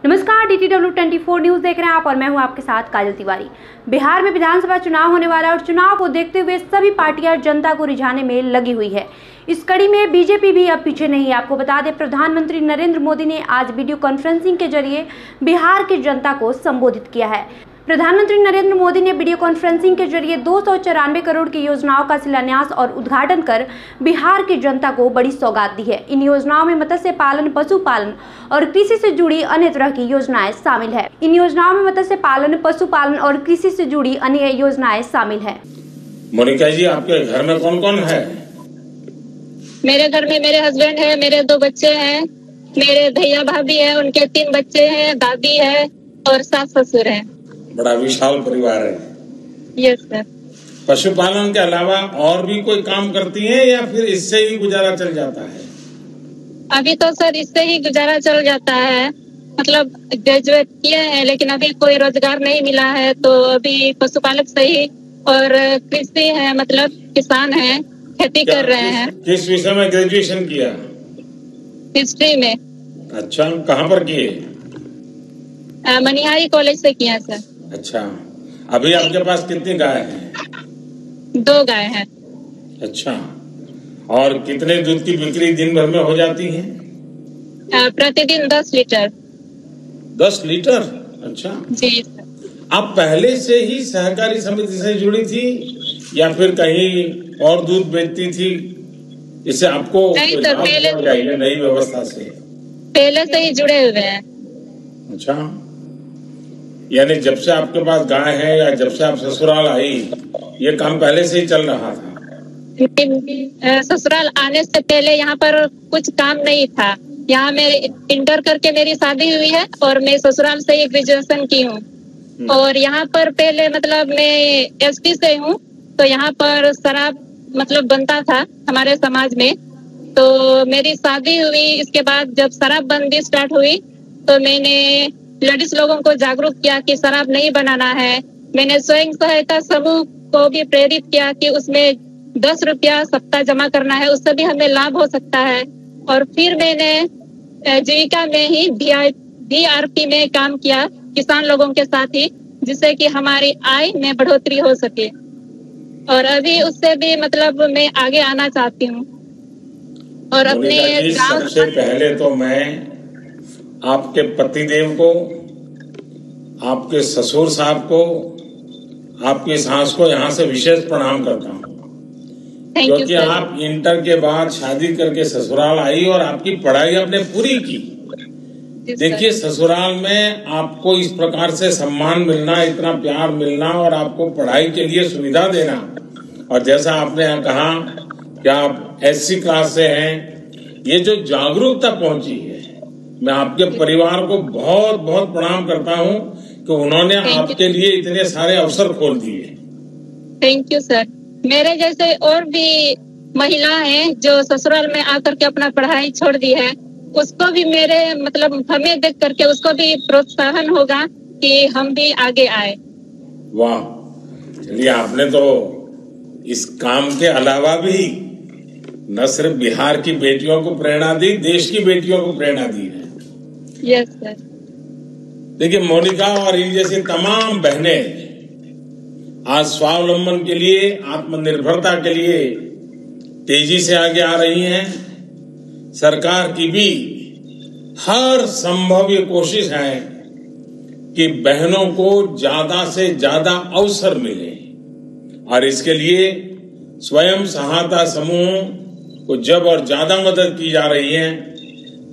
नमस्कार, DTW24 news देख रहे हैं आप और मैं हूं आपके साथ काजल तिवारी। बिहार में विधानसभा चुनाव होने वाला है और चुनाव को देखते हुए सभी पार्टियां जनता को रिझाने में लगी हुई है। इस कड़ी में बीजेपी भी अब पीछे नहीं है। आपको बता दें, प्रधानमंत्री नरेंद्र मोदी ने आज वीडियो कॉन्फ्रेंसिंग के जरिए बिहार की जनता को संबोधित किया है। प्रधानमंत्री नरेंद्र मोदी ने वीडियो कॉन्फ्रेंसिंग के जरिए 294 करोड़ की योजनाओं का शिलान्यास और उद्घाटन कर बिहार की जनता को बड़ी सौगात दी है। इन योजनाओं में मत्स्य पालन, पशुपालन और कृषि से जुड़ी अन्य तरह की योजनाएं शामिल है। इन योजनाओं में मत्स्य पालन, पशुपालन और कृषि से जुड़ी अन्य योजनाएं शामिल है। मोनिका जी, आपके घर में कौन कौन है? मेरे घर में मेरे हस्बैंड है, मेरे 2 बच्चे हैं, मेरे भैया भाभी है, उनके 3 बच्चे हैं, दादी है और सास ससुर है। बड़ा विशाल परिवार है। Yes sir. पशुपालन के अलावा और भी कोई काम करती हैं या फिर इससे ही गुजारा चल जाता है? अभी तो सर इससे ही गुजारा चल जाता है। मतलब ग्रेजुएट किए हैं लेकिन अभी कोई रोजगार नहीं मिला है, तो अभी पशुपालक से ही और कृषि है, मतलब किसान है, खेती कर रहे हैं। किस विषय में ग्रेजुएशन किया? हिस्ट्री में। अच्छा, कहाँ पर किए? मनिहारी कॉलेज से किया सर। अच्छा, अभी आपके पास कितनी गाय हैं? 2 गाय हैं। अच्छा, और कितने दूध की बिक्री दिन भर में हो जाती है? प्रतिदिन 10 लीटर। 10 लीटर? अच्छा जी सर। आप पहले से ही सहकारी समिति से जुड़ी थी या फिर कहीं और दूध बेचती थी? इससे आपको नहीं सर, पहले नई व्यवस्था से पहले से ही जुड़े हुए हैं। अच्छा, यानी जब से आपके पास गाय है या जब से आप ससुराल आई, ये काम पहले से ही चल रहा था? ससुराल आने से पहले यहाँ पर कुछ काम नहीं था। यहाँ मेरे इंटर करके मेरी शादी हुई है और मैं ससुराल से ही ग्रेजुएशन की हूँ। और यहाँ पर पहले मतलब मैं एसटी से हूँ, तो यहाँ पर शराब मतलब बनता था हमारे समाज में। तो मेरी शादी हुई, इसके बाद जब शराबबंदी स्टार्ट हुई तो मैंने लेडीज लोगों को जागरूक किया कि शराब नहीं बनाना है। मैंने स्वयं सहायता समूह को भी प्रेरित किया कि उसमें 10 रुपया सप्ताह जमा करना है, उससे भी हमें लाभ हो सकता है। और फिर मैंने जीविका में ही DRP में काम किया किसान लोगों के साथ ही, जिससे कि हमारी आय में बढ़ोतरी हो सके। और अभी उससे भी मतलब मैं आगे आना चाहती हूँ। और अपने गांव सबसे पहले तो मैं आपके पतिदेव को, आपके ससुर साहब को, आपकी सास को यहाँ से विशेष प्रणाम करता हूँ, क्योंकि आप इंटर के बाद शादी करके ससुराल आई और आपकी पढ़ाई आपने पूरी की। देखिए, ससुराल में आपको इस प्रकार से सम्मान मिलना, इतना प्यार मिलना और आपको पढ़ाई के लिए सुविधा देना, और जैसा आपने यहाँ कहा कि आप SC क्लास से हैं, ये जो जागरूकता पहुंची है, मैं आपके परिवार को बहुत बहुत प्रणाम करता हूं कि उन्होंने आपके लिए इतने सारे अवसर खोल दिए। Thank you sir. मेरे जैसे और भी महिला हैं जो ससुराल में आकर के अपना पढ़ाई छोड़ दी है, उसको भी मेरे मतलब हमें देख करके उसको भी प्रोत्साहन होगा कि हम भी आगे आए। वाह, चलिए, आपने तो इस काम के अलावा भी न सिर्फ बिहार की बेटियों को प्रेरणा दी, देश की बेटियों को प्रेरणा दी है। Yes sir. देखिए मोनिका और इन जैसी तमाम बहनें आज स्वावलंबन के लिए, आत्मनिर्भरता के लिए तेजी से आगे आ रही हैं। सरकार की भी हर संभव ये कोशिश है कि बहनों को ज्यादा से ज्यादा अवसर मिले, और इसके लिए स्वयं सहायता समूह को जब और ज्यादा मदद की जा रही है।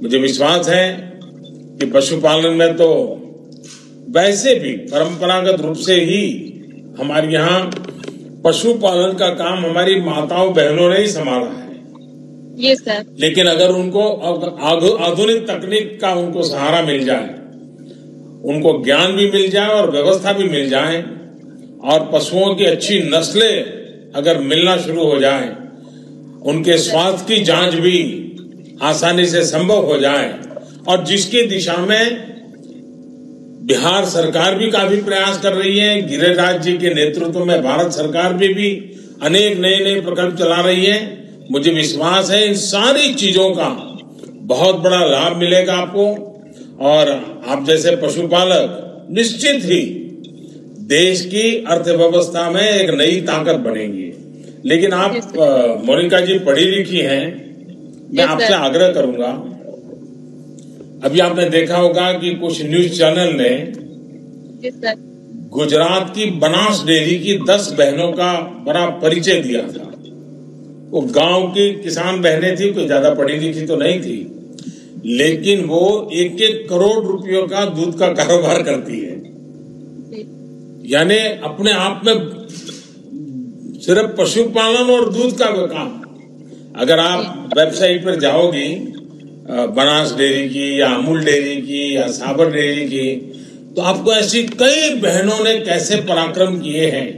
मुझे विश्वास है कि पशुपालन में तो वैसे भी परंपरागत रूप से ही हमारे यहाँ पशुपालन का काम हमारी माताओं बहनों ने ही संभाला है। ये सर। लेकिन अगर उनको आधुनिक तकनीक का उनको सहारा मिल जाए, उनको ज्ञान भी मिल जाए और व्यवस्था भी मिल जाए, और पशुओं की अच्छी नस्लें अगर मिलना शुरू हो जाए, उनके स्वास्थ्य की जांच भी आसानी से संभव हो जाए, और जिसकी दिशा में बिहार सरकार भी काफी प्रयास कर रही है, गिरिराज जी के नेतृत्व में भारत सरकार भी अनेक नए नए प्रकल्प चला रही है। मुझे विश्वास है इन सारी चीजों का बहुत बड़ा लाभ मिलेगा आपको, और आप जैसे पशुपालक निश्चित ही देश की अर्थव्यवस्था में एक नई ताकत बनेंगी। लेकिन आप मोनिका जी पढ़ी लिखी हैं, मैं आपसे आग्रह करूंगा, अभी आपने देखा होगा कि कुछ न्यूज चैनल ने गुजरात की बनास डेयरी की 10 बहनों का बड़ा परिचय दिया था। वो गांव की किसान बहनें थी, कोई ज्यादा पढ़ी लिखी तो नहीं थी, लेकिन वो 1-1 करोड़ रुपयों का दूध का कारोबार करती है। यानी अपने आप में सिर्फ पशुपालन और दूध का काम। अगर आप वेबसाइट पर जाओगी बनास डेयरी की या अमूल डेयरी की या साबर डेयरी की, तो आपको ऐसी कई बहनों ने कैसे पराक्रम किए हैं,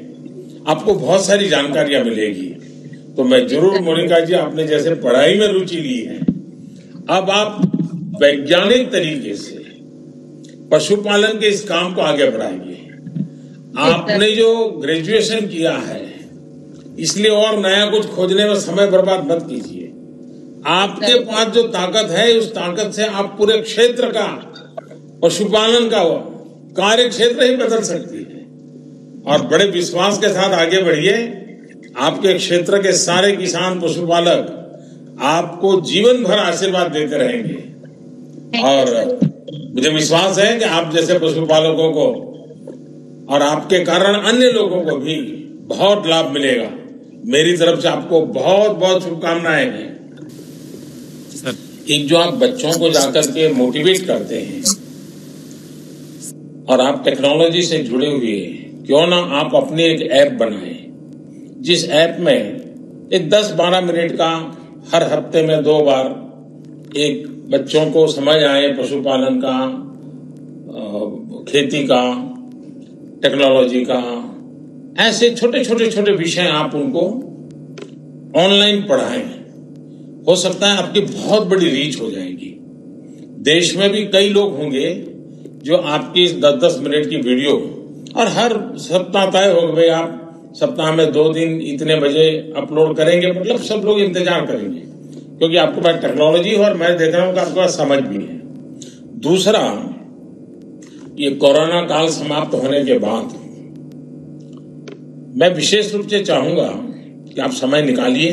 आपको बहुत सारी जानकारियां मिलेगी। तो मैं जरूर मोनिका जी, आपने जैसे पढ़ाई में रुचि ली है, अब आप वैज्ञानिक तरीके से पशुपालन के इस काम को आगे बढ़ाइए। आपने जो ग्रेजुएशन किया है, इसलिए और नया कुछ खोजने में समय बर्बाद मत कीजिए। आपके पास जो ताकत है, उस ताकत से आप पूरे क्षेत्र का, पशुपालन का कार्य क्षेत्र ही बदल सकती है। और बड़े विश्वास के साथ आगे बढ़िए। आपके क्षेत्र के सारे किसान पशुपालक आपको जीवन भर आशीर्वाद देते रहेंगे। और मुझे विश्वास है कि आप जैसे पशुपालकों को और आपके कारण अन्य लोगों को भी बहुत लाभ मिलेगा। मेरी तरफ से आपको बहुत बहुत शुभकामनाएं हैं। एक जो आप बच्चों को जाकर के मोटिवेट करते हैं और आप टेक्नोलॉजी से जुड़े हुए हैं, क्यों ना आप अपनी एक ऐप बनाएं, जिस ऐप में एक 10-12 मिनट का हर हफ्ते में 2 बार एक बच्चों को समझ आए पशुपालन का, खेती का, टेक्नोलॉजी का, ऐसे छोटे विषय आप उनको ऑनलाइन पढ़ाएं। हो सकता है आपकी बहुत बड़ी रीच हो जाएगी। देश में भी कई लोग होंगे जो आपकी 10-10 मिनट की वीडियो, और हर सप्ताह तय हो गए, आप सप्ताह में 2 दिन इतने बजे अपलोड करेंगे, मतलब सब लोग इंतजार करेंगे, क्योंकि आपके पास टेक्नोलॉजी है और मैं देख रहा हूं कि आपके पास समझ भी है। दूसरा, ये कोरोना काल समाप्त होने के बाद मैं विशेष रूप से चाहूंगा कि आप समय निकालिए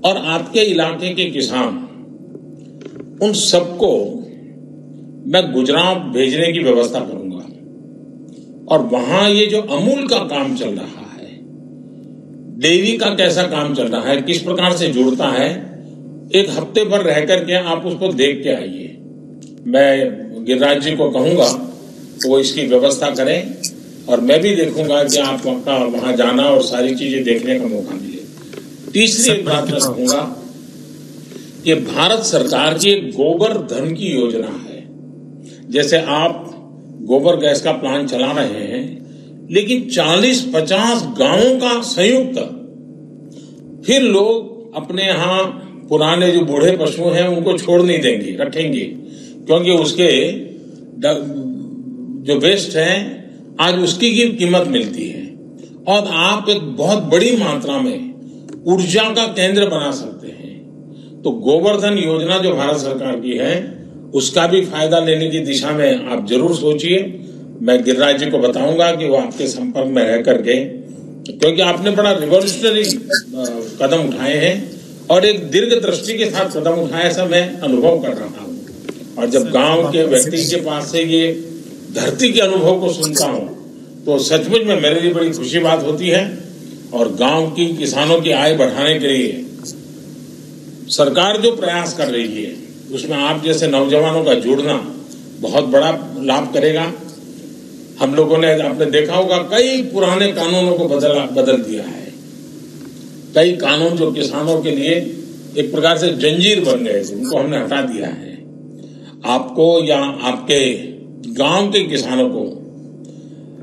और आपके इलाके के किसान, उन सबको मैं गुजरात भेजने की व्यवस्था करूंगा। और वहां ये जो अमूल का काम चल रहा है, डेयरी का कैसा काम चल रहा है, किस प्रकार से जुड़ता है, एक हफ्ते भर रह करके आप उसको देख के आइए। मैं गिरिराज जी को कहूंगा वो इसकी व्यवस्था करें, और मैं भी देखूंगा कि आपका वहां जाना और सारी चीजें देखने का मौका मिले। तीसरी एक बात मैं कहूंगा कि भारत सरकार की एक गोबर धन की योजना है। जैसे आप गोबर गैस का प्लांट चला रहे हैं, लेकिन 40-50 गांवों का संयुक्त, फिर लोग अपने यहाँ पुराने जो बूढ़े पशु हैं उनको छोड़ नहीं देंगे, रखेंगे, क्योंकि उसके जो वेस्ट है आज उसकी कीमत मिलती है। और आप एक बहुत बड़ी मात्रा में ऊर्जा का केंद्र बना सकते हैं। तो गोवर्धन योजना जो भारत सरकार की है, उसका भी फायदा लेने की दिशा में आप जरूर सोचिए। मैं गिरिराज जी को बताऊंगा कि वो आपके संपर्क में रह करके, क्योंकि आपने बड़ा रिवॉल्यूशनरी कदम उठाए हैं और एक दीर्घ दृष्टि के साथ कदम उठाए, ऐसा मैं अनुभव कर रहा हूँ। और जब गांव के व्यक्ति के पास से ये धरती के अनुभव को सुनता हूँ, तो सचमुच में मेरे लिए बड़ी खुशी बात होती है। और गांव की किसानों की आय बढ़ाने के लिए सरकार जो प्रयास कर रही है, उसमें आप जैसे नौजवानों का जुड़ना बहुत बड़ा लाभ करेगा। हम लोगों ने, आपने देखा होगा, कई पुराने कानूनों को बदल दिया है। कई कानून जो किसानों के लिए एक प्रकार से जंजीर बन गए थे, उनको हमने हटा दिया है। आपको या आपके गांव के किसानों को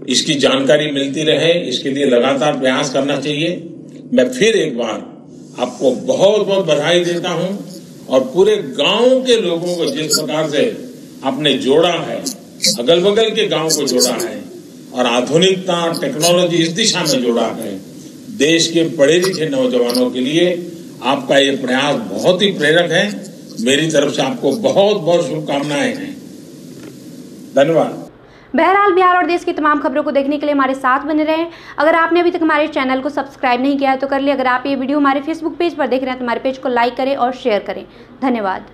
इसकी जानकारी मिलती रहे, इसके लिए लगातार प्रयास करना चाहिए। मैं फिर एक बार आपको बहुत बहुत बधाई देता हूं, और पूरे गांव के लोगों को जिस प्रकार से आपने जोड़ा है, अगल बगल के गांव को जोड़ा है और आधुनिकता टेक्नोलॉजी इस दिशा में जोड़ा है, देश के पढ़े लिखे नौजवानों के लिए आपका ये प्रयास बहुत ही प्रेरक है। मेरी तरफ से आपको बहुत बहुत शुभकामनाएं हैं। धन्यवाद। बहरहाल बिहार और देश की तमाम खबरों को देखने के लिए हमारे साथ बने रहें। अगर आपने अभी तक हमारे चैनल को सब्सक्राइब नहीं किया है तो कर लिया। अगर आप ये वीडियो हमारे फेसबुक पेज पर देख रहे हैं तो हमारे पेज को लाइक करें और शेयर करें। धन्यवाद।